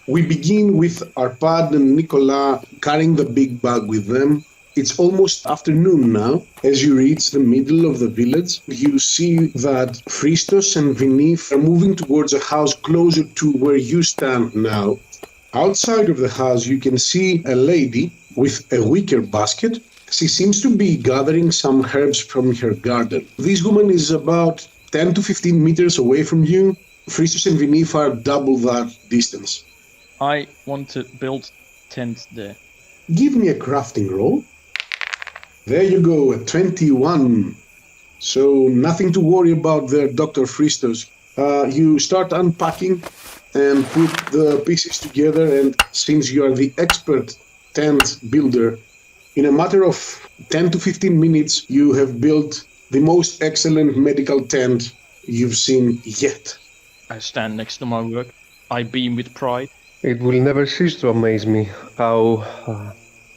We begin with Arpad and Nicolas carrying the big bag with them. It's almost afternoon now. As you reach the middle of the village, you see that Fristos and Vinif are moving towards a house closer to where you stand now. Outside of the house, you can see a lady with a wicker basket. She seems to be gathering some herbs from her garden. This woman is about 10 to 15 meters away from you. Fristos and Vinif are double that distance. I want to build tent there. Give me a crafting roll. There you go, a 21. So nothing to worry about there, Dr. Fristos. You start unpacking and put the pieces together, and since you are the expert tent builder, in a matter of 10 to 15 minutes, you have built the most excellent medical tent you've seen yet. I stand next to my work. I beam with pride. It will never cease to amaze me how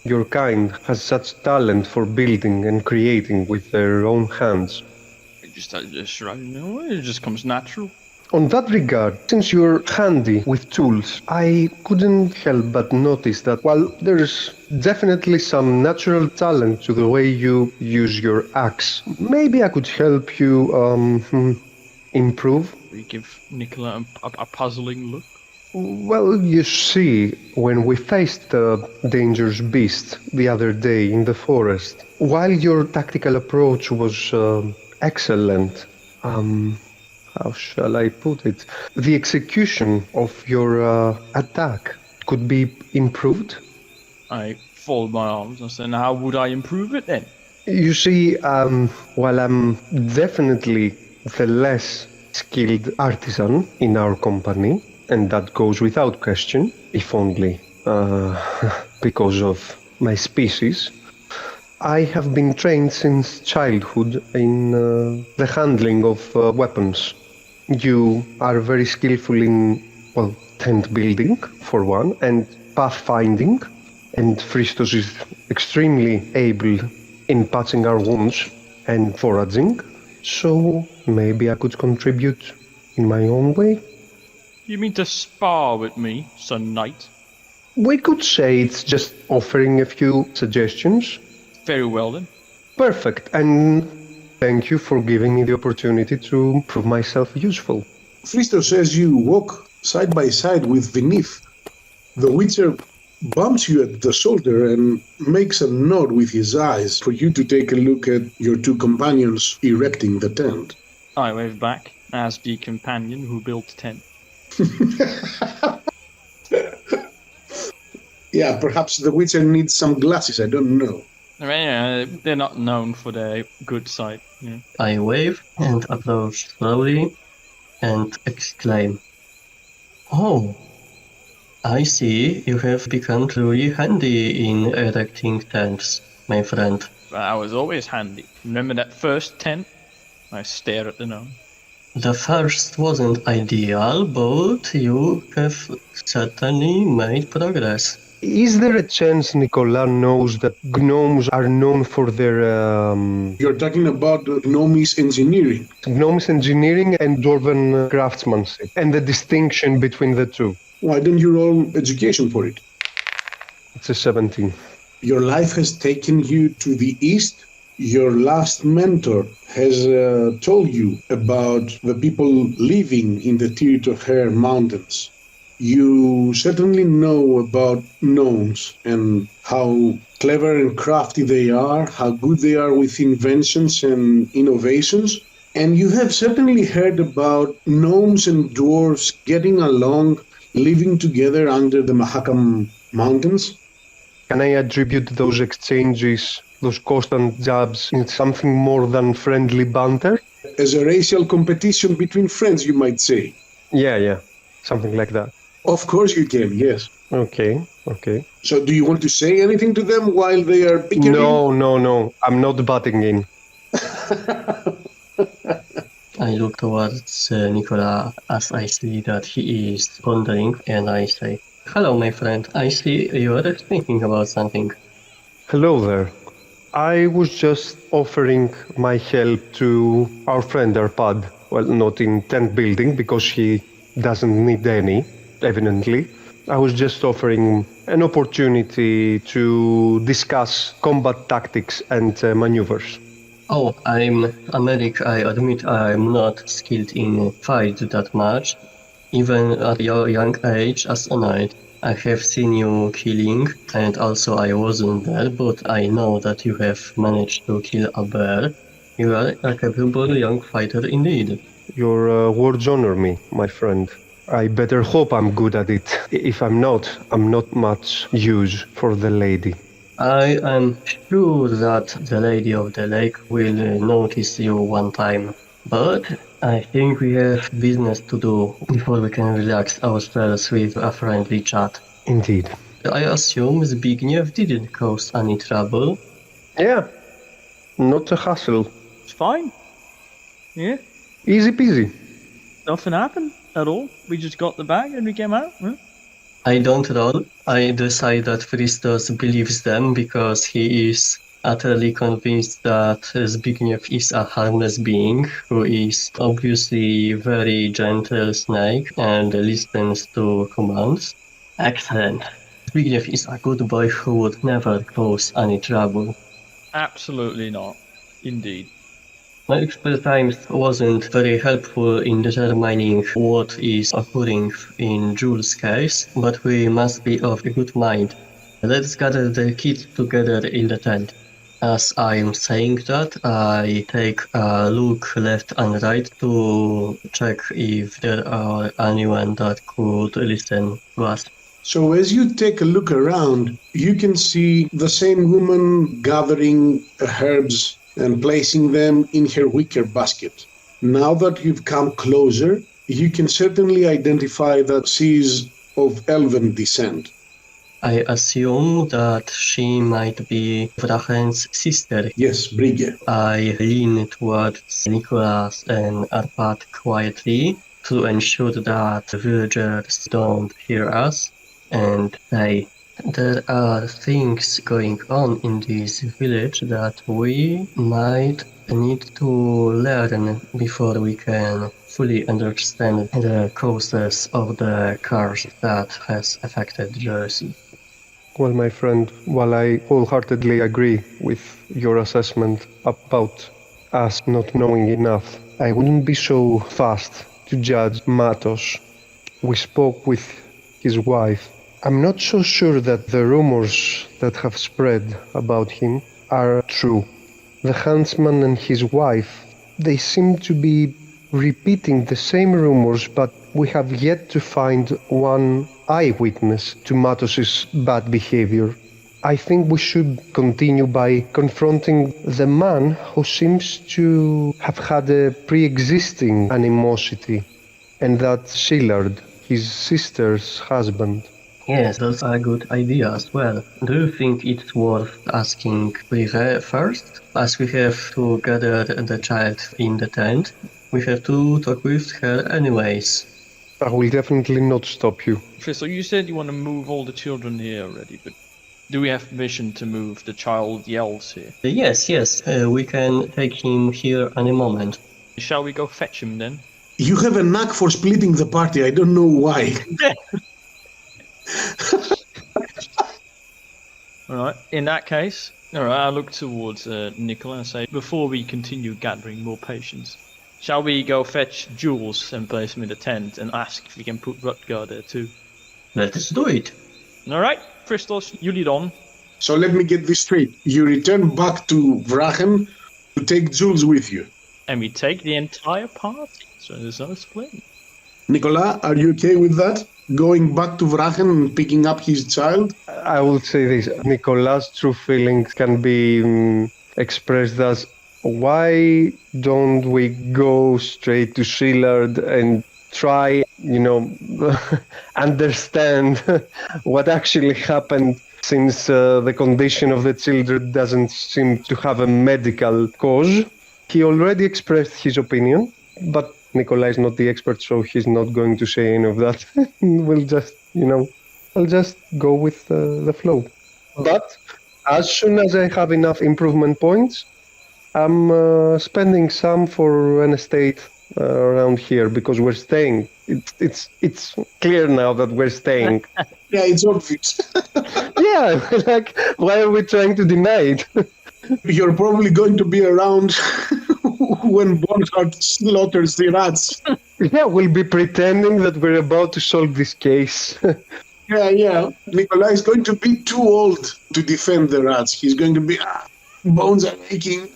your kind has such talent for building and creating with their own hands. It just comes natural. On that regard, since you're handy with tools, I couldn't help but notice that while there's definitely some natural talent to the way you use your axe, maybe I could help you improve. We give Nicola a puzzling look. Well, you see, when we faced the dangerous beast the other day in the forest, while your tactical approach was excellent, how shall I put it? The execution of your attack could be improved. I fold my arms and say, how would I improve it then? You see, while I'm definitely the less skilled artisan in our company, and that goes without question, if only because of my species, I have been trained since childhood in the handling of weapons. You are very skillful in, well, tent building, for one, and pathfinding, and Fristos is extremely able in patching our wounds and foraging, so maybe I could contribute in my own way. You mean to spar with me, Sir Knight? We could say it's just offering a few suggestions. Very well then. Perfect, and thank you for giving me the opportunity to prove myself useful. Fristos, as you walk side by side with Vinif, the Witcher bumps you at the shoulder and makes a nod with his eyes for you to take a look at your two companions erecting the tent. I wave back, as the companion who built the tent. Yeah, perhaps the Witcher needs some glasses, I don't know. I mean, they're not known for their good sight. Yeah. I wave and approach slowly and exclaim, "Oh, I see you have become truly handy in erecting tents, my friend." I was always handy. Remember that first tent? I stare at the gnome. The first wasn't ideal, but you have certainly made progress. Is there a chance Nicolas knows that gnomes are known for their You're talking about gnomish engineering. gnomes engineering and dwarven craftsmanship, and the distinction between the two? Why don't you roll education for it? It's a 17. Your life has taken you to the east. Your last mentor has told you about the people living in the TitS mountains. You certainly know about gnomes and how clever and crafty they are, how good they are with inventions and innovations. And you have certainly heard about gnomes and dwarves getting along, living together under the Mahakam Mountains. Can I attribute those exchanges, those constant jabs, in something more than friendly banter? As a racial competition between friends, you might say. Yeah, something like that. Of course you can, yes. Okay. So do you want to say anything to them while they are bickering? No, I'm not butting in. I look towards Nicolas as I see that he is pondering, and I say, "Hello, my friend. I see you are thinking about something." Hello there. I was just offering my help to our friend Arpad. Well, not in tent building, because he doesn't need any, evidently. I was just offering an opportunity to discuss combat tactics and maneuvers. Oh, I'm Americ. I admit I'm not skilled in fight that much. Even at your young age as a knight, I have seen you killing, and also I wasn't there, but I know that you have managed to kill a bear. You are a capable young fighter indeed. Your words honor me, my friend. I better hope I'm good at it. If I'm not much use for the lady. I am sure that the Lady of the Lake will notice you one time, but I think we have business to do before we can relax ourselves with a friendly chat. Indeed. I assume Zbigniew didn't cause any trouble. Yeah, not a hassle. It's fine. Yeah, Easy peasy. nothing happened at all. We just got the bag and we came out. Huh? I don't roll. I decide that Fristos believes them because he is utterly convinced that Zbigniew is a harmless being who is obviously very gentle snake and listens to commands. Excellent. Zbigniew is a good boy who would never cause any trouble. Absolutely not. Indeed. My expertise wasn't very helpful in determining what is occurring in Jules' case, but we must be of a good mind. Let's gather the kids together in the tent. As I'm saying that, I take a look left and right to check if there are anyone that could listen to us. So as you take a look around, you can see the same woman gathering herbs and placing them in her wicker basket. Now that you've come closer, you can certainly identify that she is of elven descent. I assume that she might be Vrachen's sister. Yes, Brigge. I lean towards Nicolas and Arpad quietly to ensure that the villagers don't hear us, and say, there are things going on in this village that we might need to learn before we can fully understand the causes of the curse that has affected Jersey. Well, my friend, while I wholeheartedly agree with your assessment about us not knowing enough, I wouldn't be so fast to judge Matos. We spoke with his wife. I'm not so sure that the rumors that have spread about him are true. The huntsman and his wife, they seem to be repeating the same rumors, but we have yet to find one eyewitness to Matos's bad behavior. I think we should continue by confronting the man who seems to have had a pre-existing animosity, and that's Shillard, his sister's husband. Yes, that's a good idea as well. Do you think it's worth asking Brigge first? As we have to gather the child in the tent, we have to talk with her anyways. I will definitely not stop you. So you said you want to move all the children here already, but do we have permission to move the child Yells here? Yes, we can take him here any moment. Shall we go fetch him then? You have a knack for splitting the party, I don't know why. Alright, in that case, alright, I look towards Nicola and say, before we continue gathering more patients, shall we go fetch Jules and place him in the tent and ask if we can put Rutger there too? Let us do it. Alright, Fristos, you lead on. So let me get this straight. You return back to Vrachen to take Jules with you. And we take the entire party, so there's no splitting. Nicola, are you okay with that? Going back to Vrachen and picking up his child? I will say this, Nicolas' true feelings can be expressed as, why don't we go straight to Shillard and try, understand what actually happened, since the condition of the children doesn't seem to have a medical cause. He already expressed his opinion, but Nikolai is not the expert, so he's not going to say any of that. We'll just, I'll just go with the flow. But as soon as I have enough improvement points, I'm spending some for an estate around here because we're staying. It's clear now that we're staying. Yeah, it's obvious. Yeah, like, why are we trying to deny it? You're probably going to be around when Bonhart slaughters the rats. Yeah, we'll be pretending that we're about to solve this case. Yeah. Nikolai is going to be too old to defend the rats. He's going to be, bones are aching.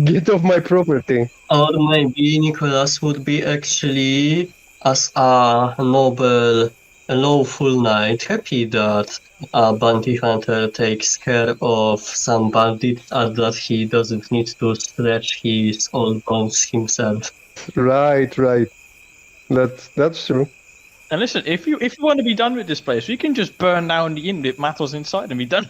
Get off my property. Or maybe Nicholas would be actually, as a noble, lawful knight, happy that a bounty hunter takes care of some bandits and that he doesn't need to stretch his own bones himself. Right. That's true. And listen, if you want to be done with this place, we can just burn down the inn with Matos inside and be done.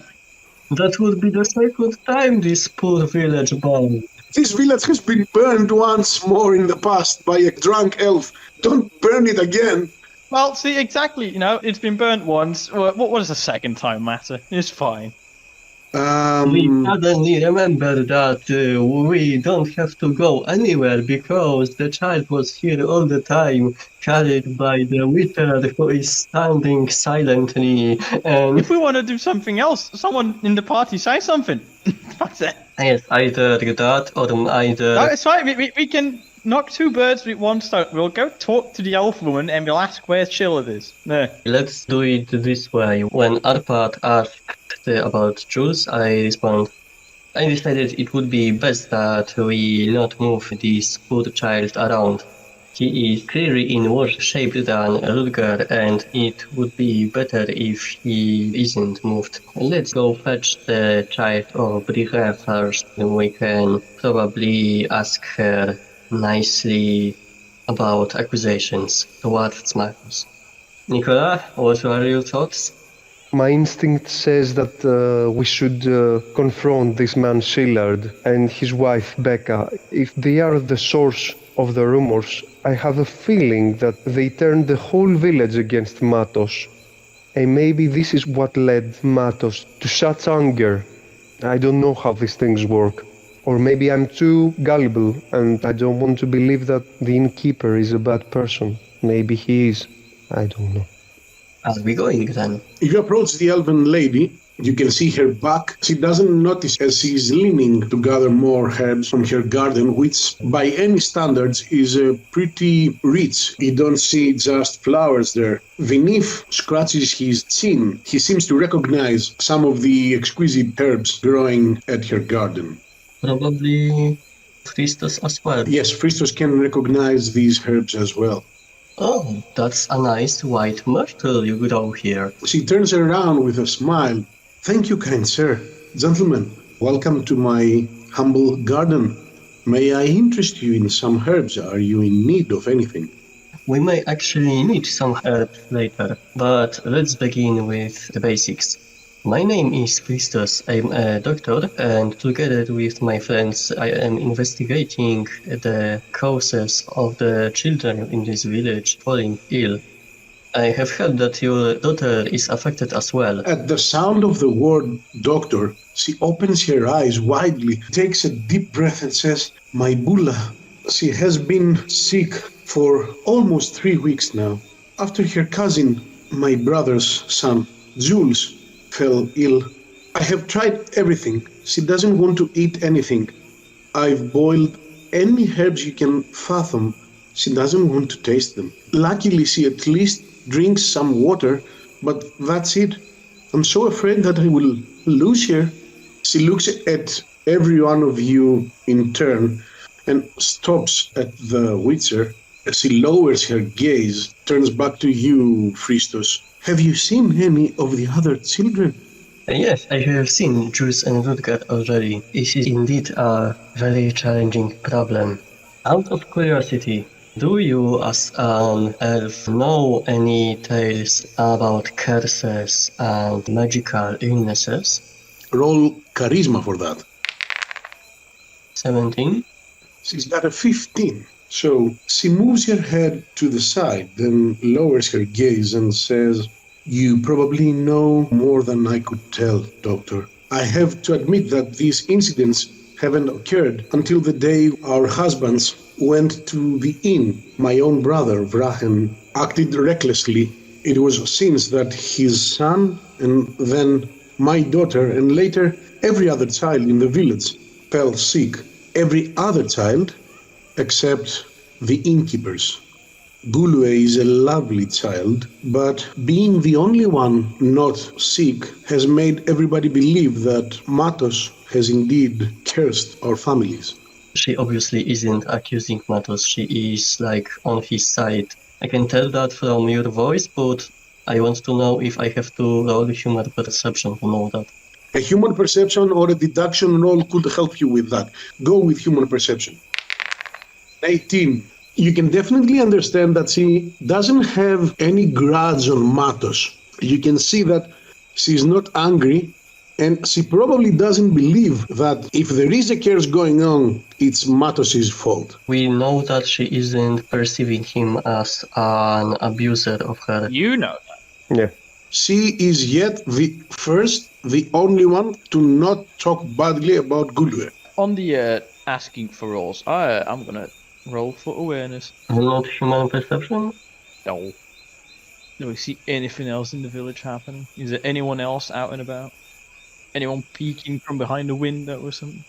That would be the second time this poor village burned. This village has been burned once more in the past by a drunk elf. Don't burn it again. Well, see, exactly, it's been burnt once. What does the second time matter? It's fine. We suddenly remember that we don't have to go anywhere because the child was here all the time, carried by the Witcher who is standing silently. And If we want to do something else, someone in the party say something. That's it. yes, either that or either. No, it's fine. We can knock two birds with one stone. We'll go talk to the elf woman and we'll ask where Chilla is. No. Let's do it this way. When Arpad asked about Jules, I respond. I decided it would be best that we not move this poor child around. He is clearly in worse shape than Rutger, and it would be better if he isn't moved. Let's go fetch the child of Brigitte first. We can probably ask her nicely about accusations towards Marcus. Nicola, what are your thoughts? My instinct says that we should confront this man Shillard and his wife Becca. If they are the source of the rumors, I have a feeling that they turned the whole village against Matos. And maybe this is what led Matos to such anger. I don't know how these things work. Or maybe I'm too gullible and I don't want to believe that the innkeeper is a bad person. Maybe he is. I don't know. Are we going then? If you approach the elven lady, you can see her back. She doesn't notice as she's leaning to gather more herbs from her garden, which by any standards is pretty rich. You don't see just flowers there. Vinif scratches his chin. He seems to recognize some of the exquisite herbs growing at her garden. Probably Fristos as well. Yes, Fristos can recognize these herbs as well. Oh, that's a nice white myrtle you grow here. She turns around with a smile. Thank you, kind sir. Gentlemen, welcome to my humble garden. May I interest you in some herbs? Are you in need of anything? We may actually need some herbs later, but let's begin with the basics. My name is Fristos. I'm a doctor, and together with my friends, I am investigating the causes of the children in this village falling ill. I have heard that your daughter is affected as well. At the sound of the word doctor, she opens her eyes widely, takes a deep breath and says, My Bula. She has been sick for almost 3 weeks now. After her cousin, my brother's son, Jules, fell ill. I have tried everything. She doesn't want to eat anything. I've boiled any herbs you can fathom. She doesn't want to taste them. Luckily, she at least drinks some water, but that's it. I'm so afraid that I will lose her. She looks at every one of you in turn and stops at the Witcher. She lowers her gaze, turns back to you, Fristos. Have you seen any of the other children? Yes, I have seen Jules and Rutger already. It is indeed a very challenging problem. Out of curiosity, do you as an elf know any tales about curses and magical illnesses? Roll charisma for that. 17? She's got a 15. So she moves her head to the side, then lowers her gaze and says, You probably know more than I could tell, Doctor. I have to admit that these incidents haven't occurred until the day our husbands went to the inn. My own brother, Vrahen, acted recklessly. It was since that his son, and then my daughter, and later every other child in the village fell sick. Every other child except the innkeepers. Gulue is a lovely child, but being the only one not sick has made everybody believe that Matos has indeed cursed our families. She obviously isn't accusing Matos, she is like on his side. I can tell that from your voice, but I want to know if I have to roll human perception to know that. A human perception or a deduction roll could help you with that. Go with human perception. 18. You can definitely understand that she doesn't have any grudge on Matos. You can see that she's not angry, and she probably doesn't believe that if there is a curse going on, it's Matos' fault. We know that she isn't perceiving him as an abuser of her. You know that. Yeah. She is yet the only one to not talk badly about Gulue. On the asking for rolls, I'm gonna roll for awareness. Not human perception? No. Do we see anything else in the village happening? Is there anyone else out and about? Anyone peeking from behind a window or something?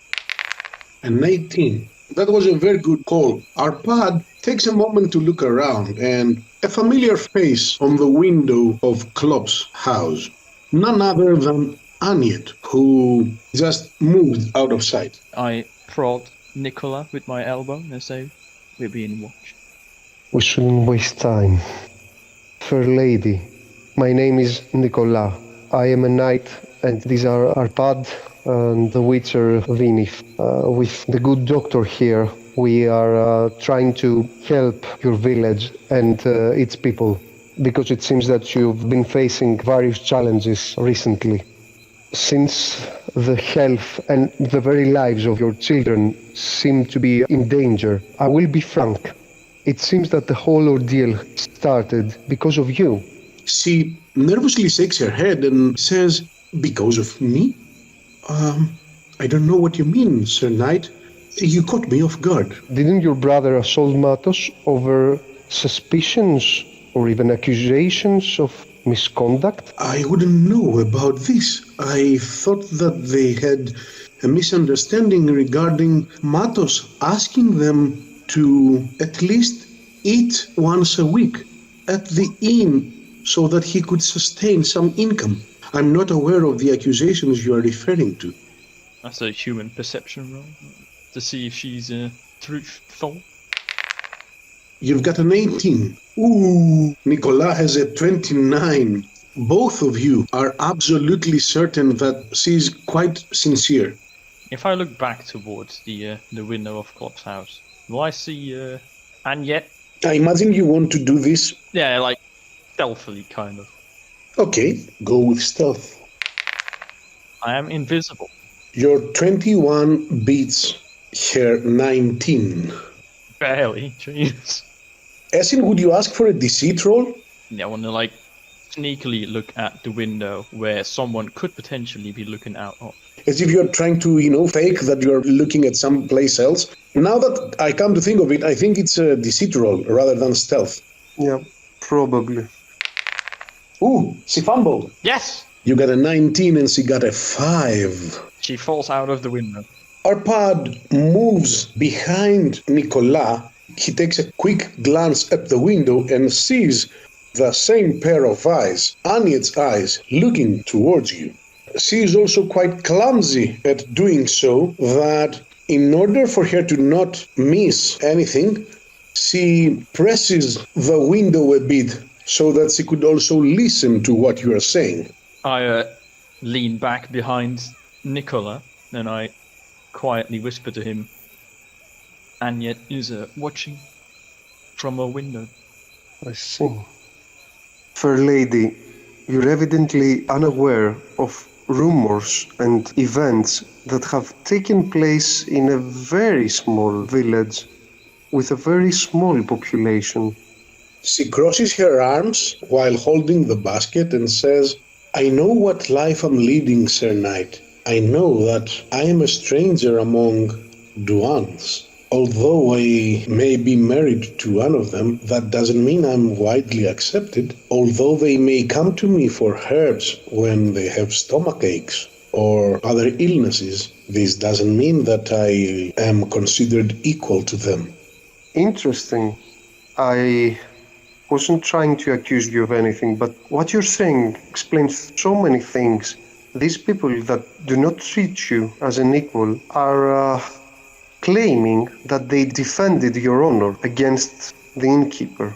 An 18. That was a very good call. Arpad takes a moment to look around, and a familiar face on the window of Klopp's house. None other than Aniet, who just moved out of sight. I prod Nicola with my elbow and say, "We're being watched." We shouldn't waste time. Fair lady, my name is Nicolas. I am a knight, and these are Arpad and the Witcher Vinif. With the good doctor here, we are trying to help your village and its people, because it seems that you've been facing various challenges recently. Since the health and the very lives of your children seem to be in danger, I will be frank. It seems that the whole ordeal started because of you. She nervously shakes her head and says, "Because of me? I don't know what you mean, Sir Knight. You caught me off guard." Didn't your brother assault Matos over suspicions or even accusations of misconduct? I wouldn't know about this. I thought that they had a misunderstanding regarding Matos asking them to at least eat once a week at the inn so that he could sustain some income. I'm not aware of the accusations you are referring to. That's a human perception roll to see if she's truthful. You've got an 18. Ooh, Nicolas has a 29. Both of you are absolutely certain that she's quite sincere. If I look back towards the window of Klopp's house, will I see Aniet? I imagine you want to do this. Yeah, like stealthily, kind of. Okay, go with stealth. I am invisible. Your 21 beats her 19. Barely, jeez. Essin, would you ask for a deceit roll? Yeah, I want to like sneakily look at the window where someone could potentially be looking out of. As if you're trying to, fake that you're looking at some place else. Now that I come to think of it, I think it's a deceit roll rather than stealth. Yeah, probably. Ooh, she fumbled. Yes! You got a 19 and she got a 5. She falls out of the window. Arpad moves behind Nicolas. He takes a quick glance at the window and sees the same pair of eyes, Aniet's eyes, looking towards you. She is also quite clumsy at doing so, that in order for her to not miss anything, she presses the window a bit so that she could also listen to what you are saying. I lean back behind Nicola and I quietly whisper to him, Aniet is watching from a window. I see. Fair lady, you're evidently unaware of rumors and events that have taken place in a very small village with a very small population. She crosses her arms while holding the basket and says, "I know what life I'm leading, Sir Knight. I know that I am a stranger among Duans. Although I may be married to one of them, that doesn't mean I'm widely accepted. Although they may come to me for herbs when they have stomach aches or other illnesses, this doesn't mean that I am considered equal to them. Interesting. I wasn't trying to accuse you of anything, but what you're saying explains so many things. These people that do not treat you as an equal are claiming that they defended your honor against the innkeeper.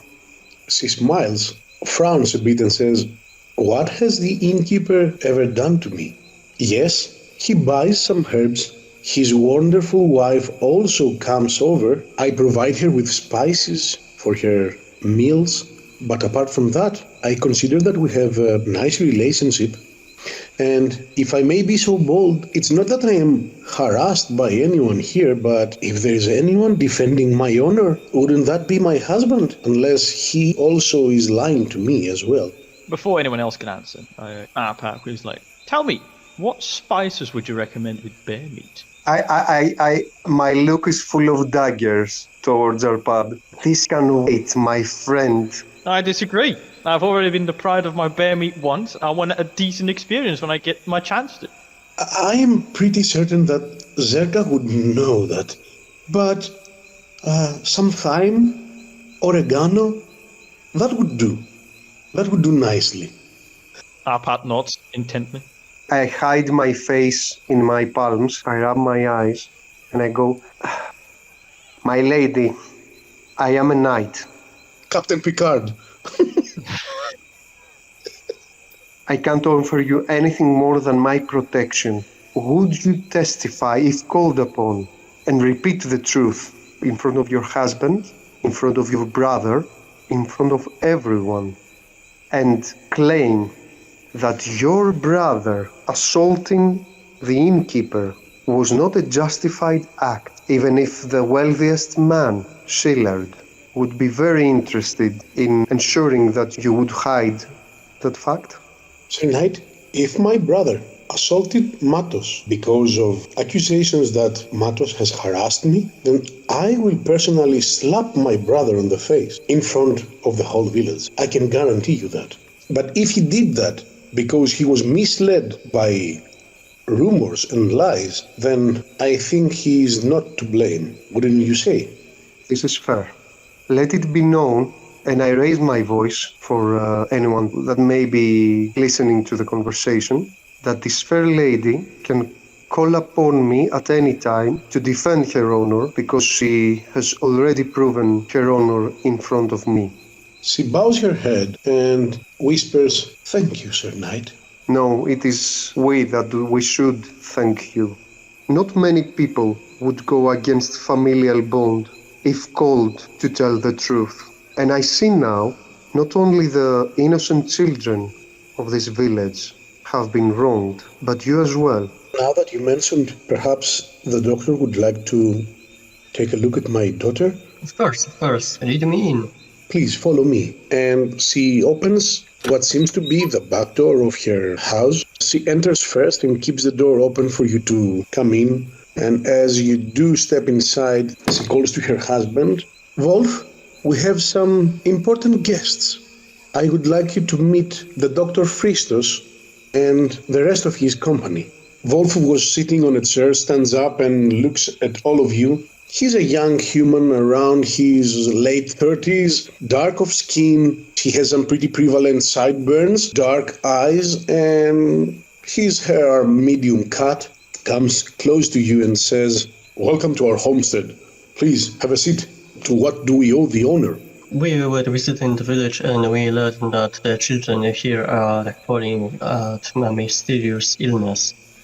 She smiles, frowns a bit and says, "What has the innkeeper ever done to me? Yes, he buys some herbs. His wonderful wife also comes over. I provide her with spices for her meals. But apart from that, I consider that we have a nice relationship. And if I may be so bold, it's not that I am harassed by anyone here, but if there is anyone defending my honor, wouldn't that be my husband? Unless he also is lying to me as well." Before anyone else can answer, Arpad is like, "Tell me, what spices would you recommend with bear meat?" My look is full of daggers towards Arpad. This can wait, my friend. I disagree. I've already been deprived of my bear meat once. I want a decent experience when I get my chance to. I am pretty certain that Zerka would know that. But some thyme, oregano, that would do. That would do nicely. Arpad nods intently. I hide my face in my palms, I rub my eyes, and I go, "My lady, I am a knight. Captain Picard. I can't offer you anything more than my protection. Would you testify if called upon and repeat the truth in front of your husband, in front of your brother, in front of everyone, and claim that your brother assaulting the innkeeper was not a justified act, even if the wealthiest man, Shillard, would be very interested in ensuring that you would hide that fact?" Sir Knight, if my brother assaulted Matos because of accusations that Matos has harassed me, then I will personally slap my brother on the face in front of the whole village. I can guarantee you that. But if he did that because he was misled by rumors and lies, then I think he is not to blame. Wouldn't you say? This is fair. Let it be known, and I raise my voice for anyone that may be listening to the conversation, that this fair lady can call upon me at any time to defend her honor, because she has already proven her honor in front of me. She bows her head and whispers, "Thank you, Sir Knight." No, it is we that we should thank you. Not many people would go against familial bond if called to tell the truth. And I see now, not only the innocent children of this village have been wronged, but you as well. Now that you mentioned, perhaps the doctor would like to take a look at my daughter? Of course. Lead me in. Please follow me. And she opens what seems to be the back door of her house. She enters first and keeps the door open for you to come in. And as you do step inside, she calls to her husband, "Wolf, we have some important guests. I would like you to meet the Dr. Fristos and the rest of his company." Wolf, who was sitting on a chair, stands up and looks at all of you. He's a young human around his late 30s, dark of skin. He has some pretty prevalent sideburns, dark eyes, and his hair are medium cut. Comes close to you and says, "Welcome to our homestead. Please have a seat. To what do we owe the honor?" We were visiting the village and we learned that the children here are falling at a mysterious illness.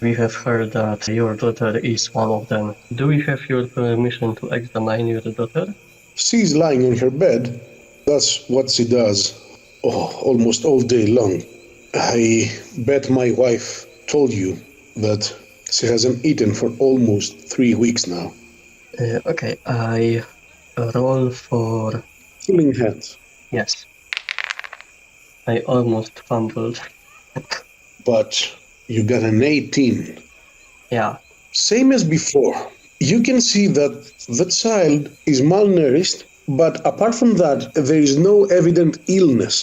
We have heard that your daughter is one of them. Do we have your permission to examine your daughter? She's lying on her bed. That's what she does almost all day long. I bet my wife told you that she hasn't eaten for almost 3 weeks now. Okay, I roll for... Healing hands. Yes. I almost fumbled. But you got an 18. Yeah. Same as before. You can see that the child is malnourished, but apart from that, there is no evident illness.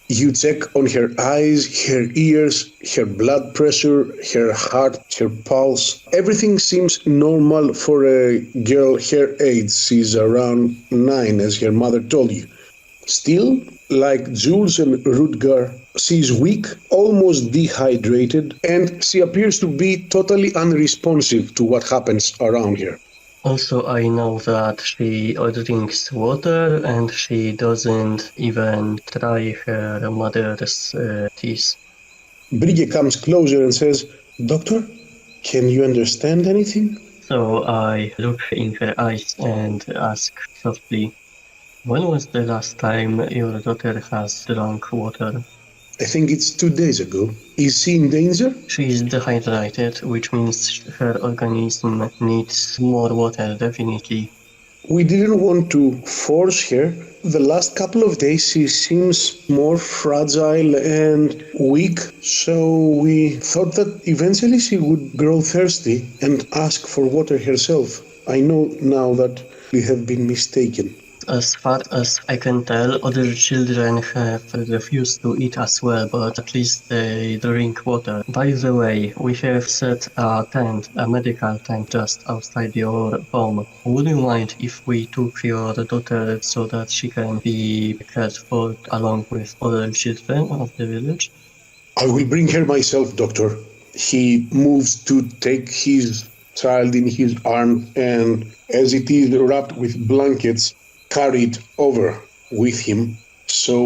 You check on her eyes, her ears, her blood pressure, her heart, her pulse. Everything seems normal for a girl her age. She's around 9, as her mother told you. Still, like Jules and Rutger, she is weak, almost dehydrated, and she appears to be totally unresponsive to what happens around her. Also, I know that she drinks water and she doesn't even try her mother's teeth. Brigge comes closer and says, "Doctor, can you understand anything?" So I look in her eyes and ask softly, when was the last time your daughter has drunk water? I think it's 2 days ago. Is she in danger? She is dehydrated, which means her organism needs more water, definitely. We didn't want to force her. The last couple of days she seems more fragile and weak, so we thought that eventually she would grow thirsty and ask for water herself. I know now that we have been mistaken. As far as I can tell, other children have refused to eat as well, but at least they drink water. By the way, we have set a tent, a medical tent, just outside your home. Would you mind if we took your daughter so that she can be cared for along with other children of the village? I will bring her myself, Doctor. He moves to take his child in his arm, and as it is wrapped with blankets, carry it over with him. So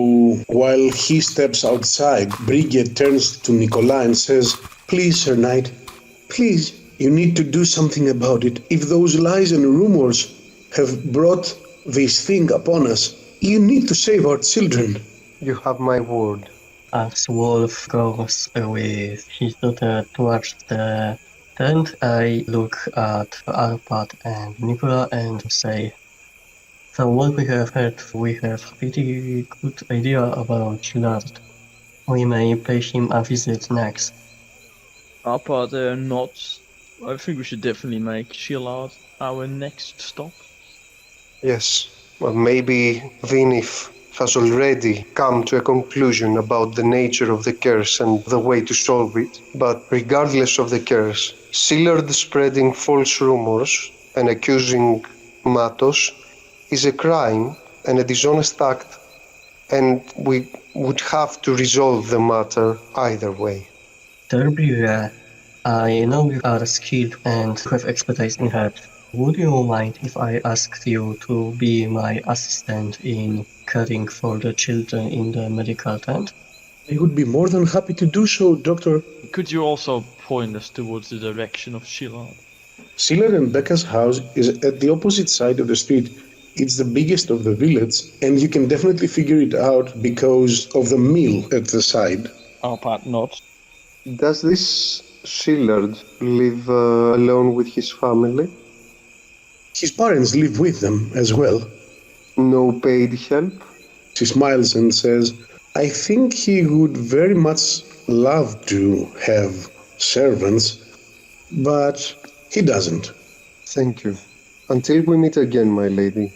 while he steps outside, Brigge turns to Nicolas and says, "Please, Sir Knight, please, you need to do something about it. If those lies and rumors have brought this thing upon us, you need to save our children." You have my word. As Wolf goes with his daughter towards the tent, I look at Arpad and Nicola and say, from what we have heard, we have a pretty good idea about Shillard. We may pay him a visit next. Arpad nods. I think we should definitely make Shillard our next stop. Yes, well, maybe Vinif has already come to a conclusion about the nature of the curse and the way to solve it. But regardless of the curse, Shillard spreading false rumors and accusing Matos is a crime and a dishonest act, and we would have to resolve the matter either way. Terbier, I know you are skilled and have expertise in herbs. Would you mind if I asked you to be my assistant in caring for the children in the medical tent? I would be more than happy to do so, Doctor. Could you also point us towards the direction of Shillard? Shillard and Becca's house is at the opposite side of the street. It's the biggest of the village, and you can definitely figure it out because of the mill at the side. Arpad nods. Does this Shillard live alone with his family? His parents live with them as well. No paid help? She smiles and says, "I think he would very much love to have servants, but he doesn't." Thank you. Until we meet again, my lady.